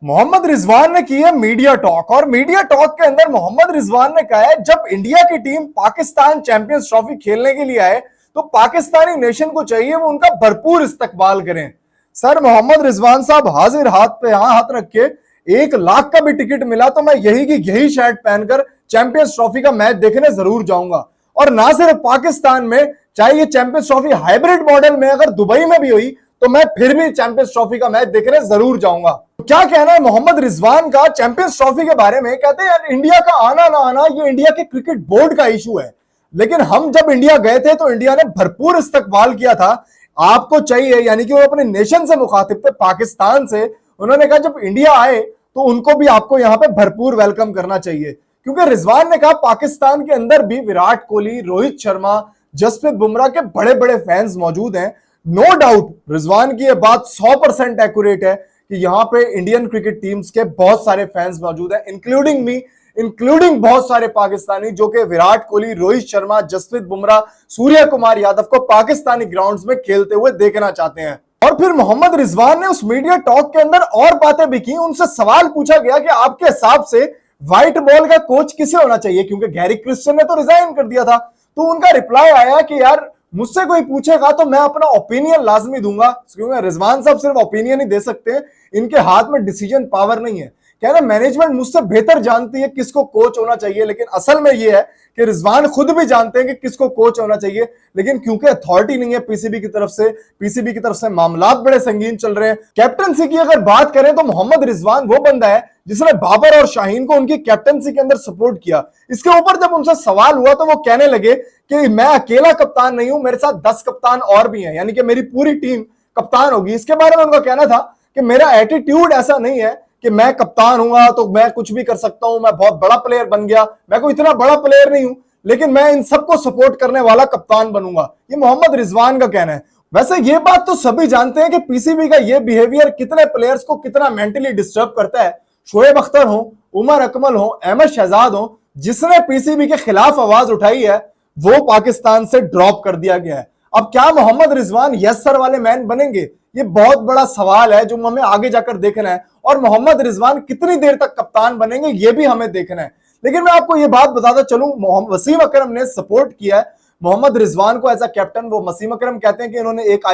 मोहम्मद रिजवान ने की है मीडिया टॉक और मीडिया टॉक के अंदर मोहम्मद रिजवान ने कहा है जब इंडिया की टीम पाकिस्तान चैंपियंस ट्रॉफी खेलने के लिए आए तो पाकिस्तानी नेशन को चाहिए वो उनका भरपूर इस्तकबाल करें। सर मोहम्मद रिजवान साहब हाजिर हाथ पे यहां हाथ रख के 1 लाख का भी टिकट मिला तो मैं यही की यही शर्ट पहनकर चैंपियंस ट्रॉफी का मैच देखने जरूर जाऊंगा। और ना सिर्फ पाकिस्तान में, चाहे ये चैंपियंस ट्रॉफी हाइब्रिड मॉडल में अगर दुबई में भी हुई तो मैं फिर भी चैंपियंस ट्रॉफी का मैच देखने जरूर जाऊंगा। क्या कहना है मोहम्मद रिजवान का चैंपियंस ट्रॉफी के बारे में? कहते हैं यार इंडिया का आना ना आना ये इंडिया के क्रिकेट बोर्ड का इशू है, लेकिन हम जब इंडिया गए थे तो इंडिया ने भरपूर इस्तकबाल किया था। आपको चाहिए, यानी कि वो अपने नेशन से मुखातिब थे, पाकिस्तान से। उन्होंने कहा जब इंडिया आए तो उनको भी आपको यहां पे भरपूर वेलकम करना चाहिए, क्योंकि रिजवान ने कहा पाकिस्तान के अंदर भी विराट कोहली, रोहित शर्मा, जसप्रीत बुमराह के बड़े बड़े फैंस मौजूद हैं। नो डाउट रिजवान की यह बात 100% एक्यूरेट है कि यहां पे इंडियन क्रिकेट टीम्स के बहुत सारे फैंस मौजूद हैं, इंक्लूडिंग मी, इंक्लूडिंग बहुत सारे पाकिस्तानी जो कि विराट कोहली, रोहित शर्मा, जसप्रीत बुमराह, सूर्य कुमार यादव को पाकिस्तानी ग्राउंड्स में खेलते हुए देखना चाहते हैं। और फिर मोहम्मद रिजवान ने उस मीडिया टॉक के अंदर और बातें भी की। उनसे सवाल पूछा गया कि आपके हिसाब से व्हाइट बॉल का कोच किसे होना चाहिए, क्योंकि गैरी क्रिस्टियन ने तो रिजाइन कर दिया था। तो उनका रिप्लाई आया कि यार मुझसे कोई पूछेगा तो मैं अपना ओपिनियन लाजमी दूंगा, क्योंकि रिजवान साहब सिर्फ ओपिनियन ही दे सकते हैं, इनके हाथ में डिसीजन पावर नहीं है। कहना मैनेजमेंट मुझसे बेहतर जानती है किसको कोच होना चाहिए, लेकिन असल में यह है कि रिजवान खुद भी जानते हैं कि किसको कोच होना चाहिए, लेकिन क्योंकि अथॉरिटी नहीं है पीसीबी की तरफ से मामलात बड़े संगीन चल रहे हैं। कैप्टनसी की अगर बात करें तो मोहम्मद रिजवान वो बंदा है जिसने बाबर और शाहीन को उनकी कैप्टनसी के अंदर सपोर्ट किया। इसके ऊपर जब उनसे सवाल हुआ तो वो कहने लगे कि मैं अकेला कप्तान नहीं हूं, मेरे साथ 10 कप्तान और भी हैं, यानी कि मेरी पूरी टीम कप्तान होगी। इसके बारे में उनका कहना था कि मेरा एटीट्यूड ऐसा नहीं है कि मैं कप्तान हुआ तो मैं कुछ भी कर सकता हूं, मैं बहुत बड़ा प्लेयर बन गया, मैं कोई इतना बड़ा प्लेयर नहीं हूं, लेकिन मैं इन सबको सपोर्ट करने वाला कप्तान बनूंगा। ये मोहम्मद रिजवान का कहना है। वैसे ये बात तो सभी जानते हैं कि पीसीबी का ये बिहेवियर कितने प्लेयर्स को कितना मेंटली डिस्टर्ब करता है। शोएब अख्तर हो, उमर अकमल हो, अहमद शहजाद हो, जिसने पीसीबी के खिलाफ आवाज उठाई है वो पाकिस्तान से ड्रॉप कर दिया गया है। अब क्या मोहम्मद रिजवान यस सर वाले मैन बनेंगे? ये बहुत बड़ा सवाल है जो हमें आगे जाकर देखना है, और मोहम्मद रिजवान कितनी देर तक कप्तान बनेंगे ये भी हमें देखना है। लेकिन मैं आपको ये बात बताता चलूं, वसीम अकरम ने सपोर्ट किया है मोहम्मद रिजवान को एज अ कैप्टन। वो वसीम अकरम कहते हैं कि इन्होंने एक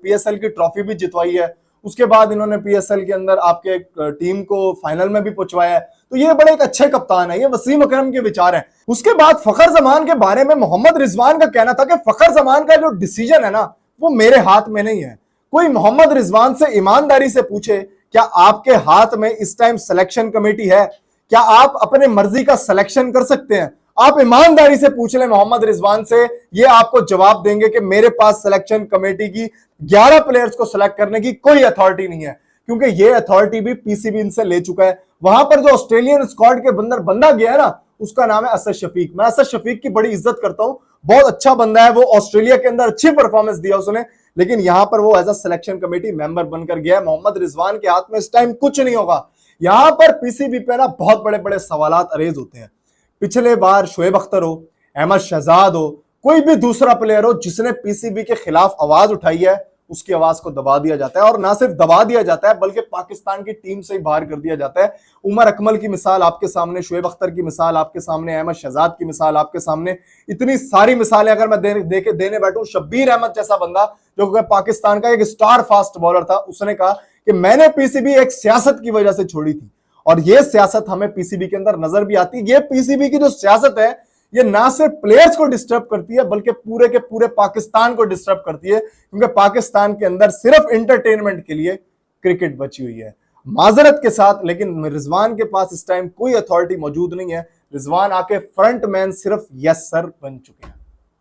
पीएसएल की ट्रॉफी भी जितवाई है, उसके बाद इन्होंने पीएसएल के अंदर आपके टीम को फाइनल में भी पहुंचवाया है। तो ये बड़े एक अच्छे कप्तान है, ये वसीम अकरम के विचार हैं। उसके बाद फखर जमान के बारे में मोहम्मद रिजवान का कहना था कि फखर जमान का जो डिसीजन है ना वो मेरे हाथ में नहीं है। कोई मोहम्मद रिजवान से ईमानदारी से पूछे क्या आपके हाथ में इस टाइम सिलेक्शन कमेटी है? क्या आप अपने मर्जी का सिलेक्शन कर सकते हैं? आप ईमानदारी से पूछ लें मोहम्मद रिजवान से, ये आपको जवाब देंगे कि मेरे पास सिलेक्शन कमेटी की 11 प्लेयर्स को सिलेक्ट करने की कोई अथॉरिटी नहीं है, क्योंकि ये अथॉरिटी भी पीसीबी इनसे ले चुका है। वहां पर जो ऑस्ट्रेलियन स्क्वाड के अंदर बंदा गया है ना, उसका नाम है असद शफीक। मैं असद शफीक की बड़ी इज्जत करता हूं, बहुत अच्छा बंदा है वो। ऑस्ट्रेलिया के अंदर अच्छी परफॉर्मेंस दिया उसने, लेकिन यहां पर वो as a selection committee member बनकर गया है। मोहम्मद रिजवान के हाथ में इस टाइम कुछ नहीं होगा। यहां पर पीसीबी पे ना बहुत बड़े बड़े सवालात अरेज होते हैं। पिछले बार शोएब अख्तर हो, अहमद शहजाद हो, कोई भी दूसरा प्लेयर हो जिसने पीसीबी के खिलाफ आवाज उठाई है, उसकी आवाज को दबा दिया जाता है। और ना सिर्फ दबा दिया जाता है बल्कि पाकिस्तान की टीम से ही बाहर कर दिया जाता है। उमर अकमल की मिसाल आपके सामने, शोएब अख्तर की मिसाल आपके सामने, अहमद शहजाद की मिसाल आपके सामने, इतनी सारी मिसालें अगर मैं देने बैठूं। शब्बीर अहमद जैसा बंदा जो पाकिस्तान का एक स्टार फास्ट बॉलर था, उसने कहा कि मैंने पीसीबी एक सियासत की वजह से छोड़ी थी, और यह सियासत हमें पीसीबी के अंदर नजर भी आती है। ये पीसीबी की जो सियासत है ये ना सिर्फ प्लेयर्स को डिस्टर्ब करती है बल्कि पूरे के पूरे पाकिस्तान को डिस्टर्ब करती है, क्योंकि पाकिस्तान के अंदर सिर्फ एंटरटेनमेंट के लिए क्रिकेट बची हुई है। माजरत के साथ, लेकिन रिजवान के पास इस टाइम कोई अथॉरिटी मौजूद नहीं है। रिजवान आके फ्रंट मैन सिर्फ यस सर बन चुके हैं।